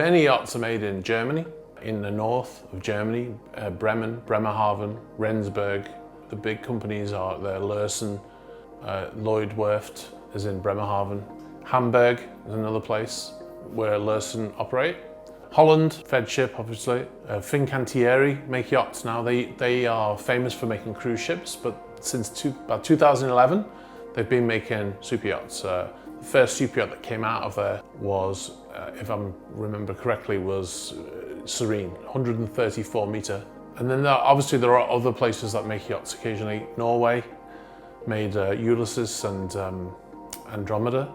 Many yachts are made in Germany, in the north of Germany, Bremen, Bremerhaven, Rendsburg. The big companies are there, Lürsen, Lloyd Werft is in Bremerhaven. Hamburg is another place where Lürsen operate. Holland, Fedship obviously. Fincantieri make yachts now. They are famous for making cruise ships, but since about 2011, they've been making super yachts. The first super yacht that came out of there was, if I remember correctly, was Serene, 134 meter. And then obviously there are other places that make yachts occasionally. Norway made Ulysses and Andromeda,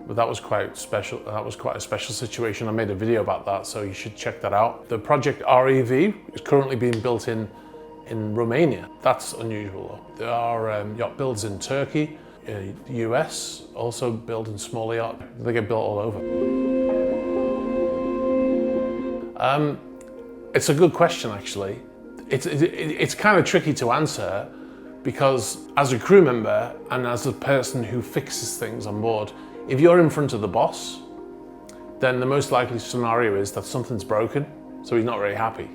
but that was quite special. That was quite a special situation. I made a video about that, so you should check that out. The project REV is currently being built in Romania. That's unusual. There are yacht builds in Turkey, the US also building smaller yachts. They get built all over. It's a good question, actually. It's kind of tricky to answer because as a crew member and as a person who fixes things on board, if you're in front of the boss, then the most likely scenario is that something's broken, so he's not very happy.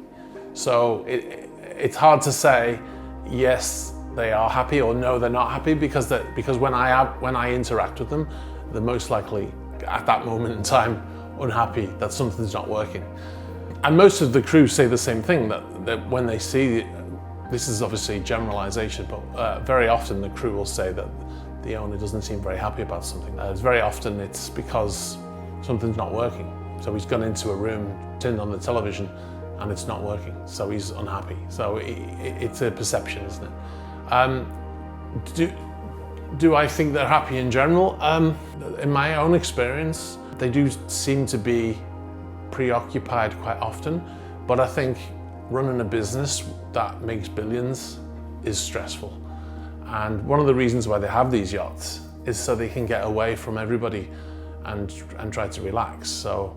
So it's hard to say yes, they are happy or no, they're not happy because when I interact with them, they're most likely at that moment in time unhappy that something's not working. And most of the crew say the same thing, that when they see, this is obviously generalization, but very often the crew will say that the owner doesn't seem very happy about something. Very often it's because something's not working. So he's gone into a room, turned on the television, and it's not working. So he's unhappy. So it's a perception, isn't it? Do I think they're happy in general? In my own experience, they do seem to be preoccupied quite often, but I think running a business that makes billions is stressful. And one of the reasons why they have these yachts is so they can get away from everybody and try to relax. So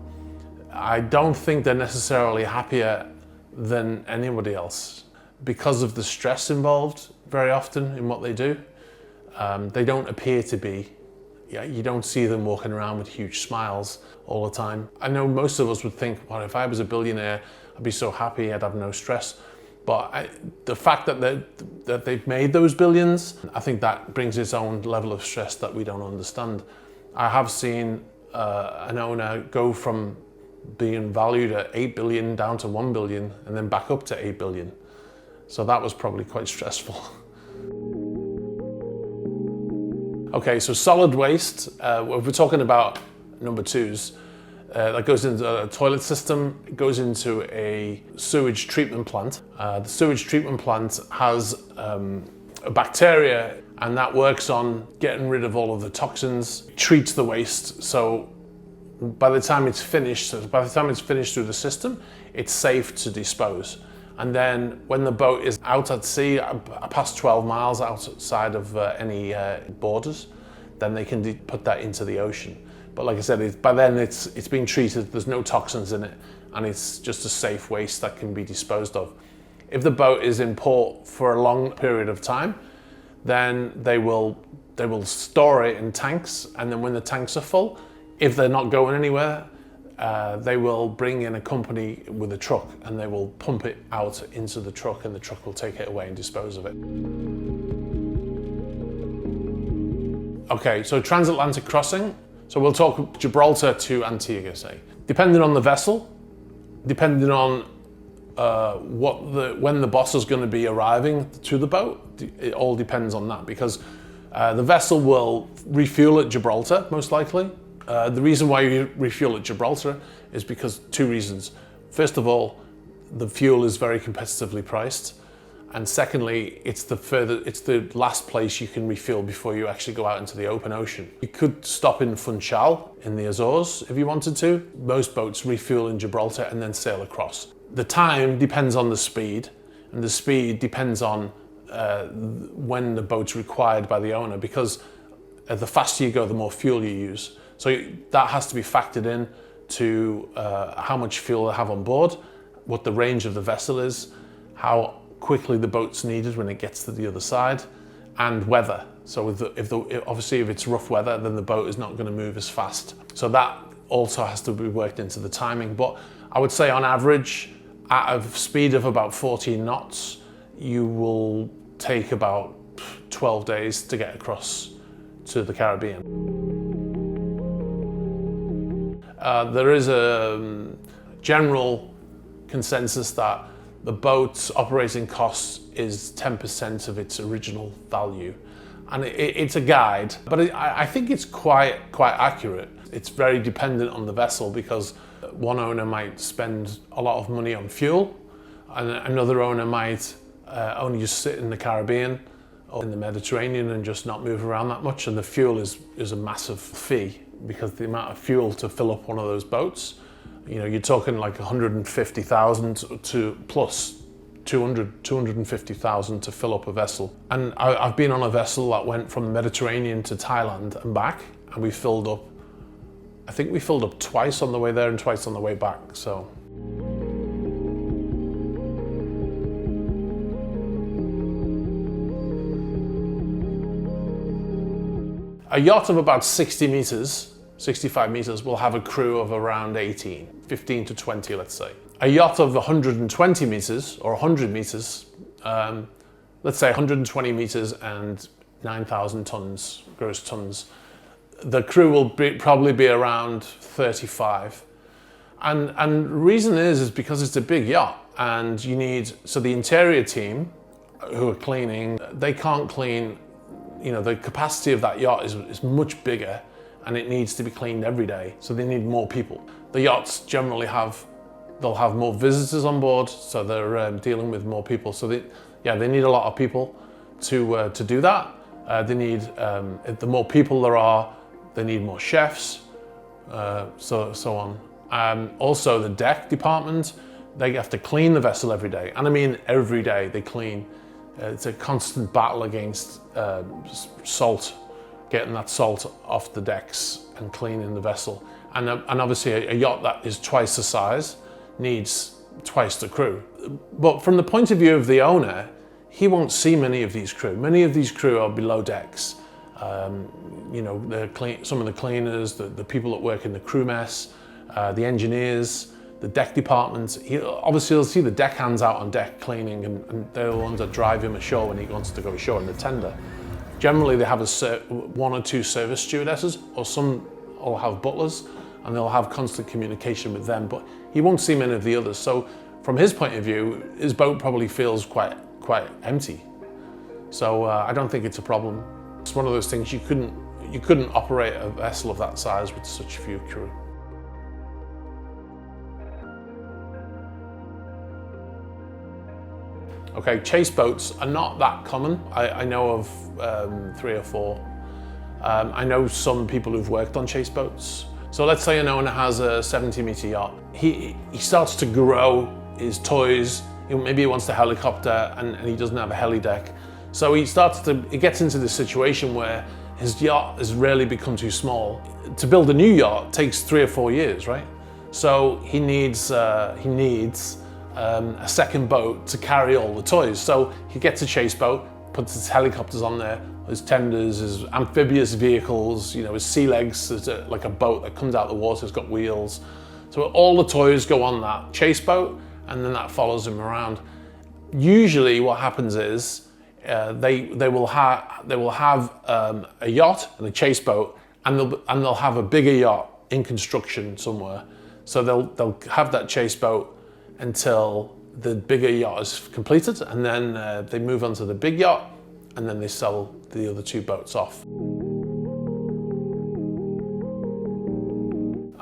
I don't think they're necessarily happier than anybody else because of the stress involved very often in what they do. They don't appear to be. You don't see them walking around with huge smiles all the time. I know most of us would think, well, if I was a billionaire, I'd be so happy, I'd have no stress. But the fact that they've made those billions, I think that brings its own level of stress that we don't understand. I have seen an owner go from being valued at 8 billion down to 1 billion and then back up to 8 billion. So that was probably quite stressful. Okay, so solid waste, if we're talking about number twos, that goes into a toilet system, it goes into a sewage treatment plant. The sewage treatment plant has a bacteria, and that works on getting rid of all of the toxins, treats the waste, so by the time it's finished through the system, it's safe to dispose. And then when the boat is out at sea, past 12 miles outside of any borders, then they can put that into the ocean. But like I said, by then it's been treated, there's no toxins in it, and it's just a safe waste that can be disposed of. If the boat is in port for a long period of time, then they will store it in tanks, and then when the tanks are full, if they're not going anywhere, they will bring in a company with a truck and they will pump it out into the truck, and the truck will take it away and dispose of it. Okay, so Transatlantic Crossing. So we'll talk Gibraltar to Antigua, say. Depending on the vessel, depending on when the boss is going to be arriving to the boat, it all depends on that, because the vessel will refuel at Gibraltar, most likely. The reason why you refuel at Gibraltar is because two reasons. First of all, the fuel is very competitively priced, and secondly, it's the last place you can refuel before you actually go out into the open ocean. You could stop in Funchal in the Azores if you wanted to. Most boats refuel in Gibraltar and then sail across. The time depends on the speed, and the speed depends on when the boat's required by the owner, because the faster you go, the more fuel you use. So that has to be factored in to how much fuel they have on board, what the range of the vessel is, how quickly the boat's needed when it gets to the other side, and weather. So obviously if it's rough weather, then the boat is not going to move as fast. So that also has to be worked into the timing. But I would say on average, at a speed of about 14 knots, you will take about 12 days to get across to the Caribbean. There is a general consensus that the boat's operating cost is 10% of its original value. And it's a guide, but I think it's quite accurate. It's very dependent on the vessel, because one owner might spend a lot of money on fuel, and another owner might only just sit in the Caribbean or in the Mediterranean and just not move around that much. And the fuel is a massive fee, because the amount of fuel to fill up one of those boats, you know, you're talking like 150,000 to plus 250,000 to fill up a vessel. And I've been on a vessel that went from the Mediterranean to Thailand and back, and we filled up, I think we filled up twice on the way there and twice on the way back. So a yacht of about 60 meters, 65 meters will have a crew of around 15 to 20, let's say. A yacht of 120 meters or 100 meters, let's say 120 meters and 9,000 tons, gross tons, the crew will probably be around 35. And the reason is because it's a big yacht, and you need, so the interior team who are cleaning, they can't clean, you know, the capacity of that yacht is much bigger, and it needs to be cleaned every day, so they need more people. The yachts generally they'll have more visitors on board, so they're dealing with more people. So they need a lot of people to do that. They need, the more people there are, they need more chefs, so on. Also the deck department, they have to clean the vessel every day. And I mean every day they clean. It's a constant battle against salt, getting that salt off the decks and cleaning the vessel. And obviously a yacht that is twice the size needs twice the crew. But from the point of view of the owner, he won't see many of these crew. Many of these crew are below decks. You know, some of the cleaners, the people that work in the crew mess, the engineers, the deck department. Obviously, you'll see the deckhands out on deck cleaning, and they're the ones that drive him ashore when he wants to go ashore in the tender. Generally, they have one or two service stewardesses, or some will have butlers, and they'll have constant communication with them, but he won't see many of the others. So from his point of view, his boat probably feels quite empty. So I don't think it's a problem. It's one of those things, you couldn't operate a vessel of that size with such few crew. Okay, chase boats are not that common. I know of 3 or 4. I know some people who've worked on chase boats. So let's say an owner has a 70-meter yacht. He starts to grow his toys. Maybe he wants a helicopter and he doesn't have a heli deck. So he gets into this situation where his yacht has really become too small. To build a new yacht takes 3 or 4 years, right? So he needs a second boat to carry all the toys. So he gets a chase boat, puts his helicopters on there, his tenders, his amphibious vehicles, you know, his sea legs, like a boat that comes out of the water, it's got wheels. So all the toys go on that chase boat, and then that follows him around. Usually what happens is they will have a yacht and a chase boat, and they'll have a bigger yacht in construction somewhere. So they'll have that chase boat until the bigger yacht is completed, and then they move on to the big yacht, and then they sell the other 2 boats off.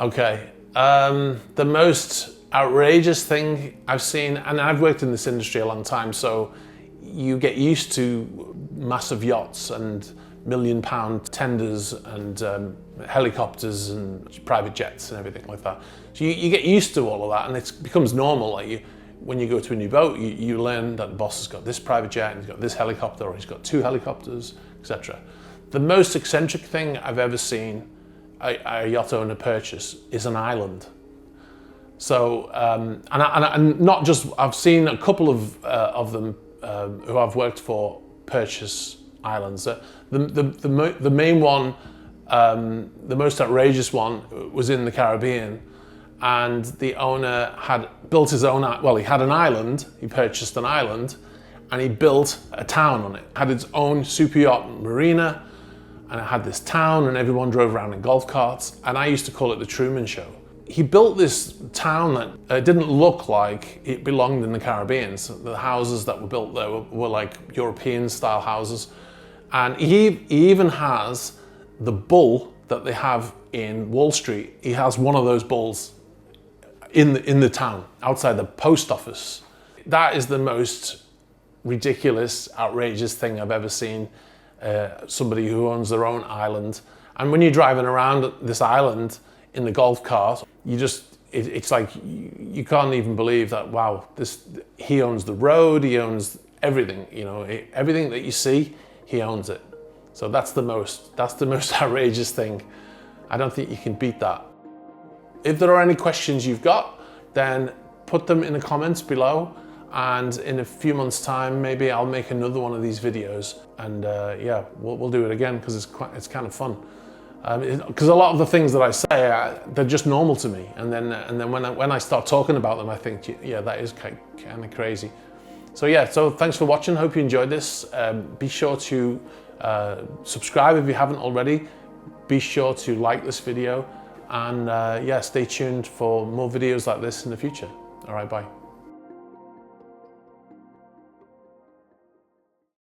Okay, the most outrageous thing I've seen, and I've worked in this industry a long time, so you get used to massive yachts and £1 million tenders and helicopters and private jets and everything like that. So you get used to all of that, and it becomes normal. Like when you go to a new boat, you learn that the boss has got this private jet, and he's got this helicopter, or he's got 2 helicopters, etc. The most eccentric thing I've ever seen a yacht owner purchase is an island. So, and not just, I've seen a couple of them who I've worked for purchase islands. The main one The most outrageous one was in the Caribbean, and the owner had built his own, well, he had an island, he purchased an island, and he built a town on it. It had its own super yacht marina, and it had this town, and everyone drove around in golf carts, and I used to call it the Truman Show. He built this town that didn't look like it belonged in the Caribbean. So the houses that were built there were like European style houses. And he even has the bull that they have in Wall Street. He has one of those bulls in the town, outside the post office. That is the most ridiculous, outrageous thing I've ever seen. Somebody who owns their own island. And when you're driving around this island in the golf cart, it's like you can't even believe that, wow, he owns the road, he owns everything, you know, everything that you see, he owns it. So that's the most outrageous thing. I don't think you can beat that. If there are any questions you've got, then put them in the comments below, and in a few months' time, maybe I'll make another one of these videos, and yeah, we'll do it again, because it's kind of fun. Because a lot of the things that I say, they're just normal to me, and then when I start talking about them, I think, yeah, that is kind of crazy. So yeah, so thanks for watching. Hope you enjoyed this. Be sure to subscribe if you haven't already. Be sure to like this video, and yeah, stay tuned for more videos like this in the future. All right, bye.